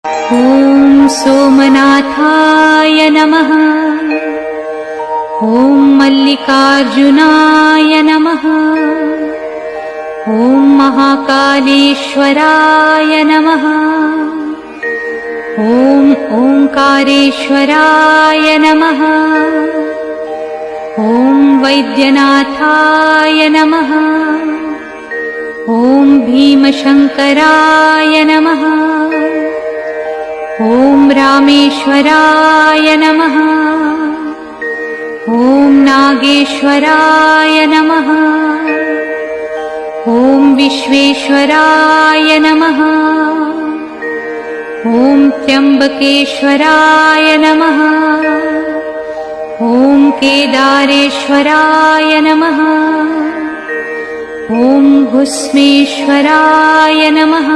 ॐ सोमनाथाय नमः। ॐ मल्लिकार्जुनाय नमः। ॐ महाकालेश्वराय नमः। ॐ ओंकारेश्वराय नमः। ॐ वैद्यनाथाय नमः। ॐ भीमशंकराय नमः। ॐ रामेश्वराय नमः। ॐ नागेश्वराय नमः। ॐ विश्वेश्वराय नमः। ॐ त्र्यंबकेश्वराय नमः। ॐ केदारेश्वराय नमः। ॐ भुस्मेश्वराय नमः।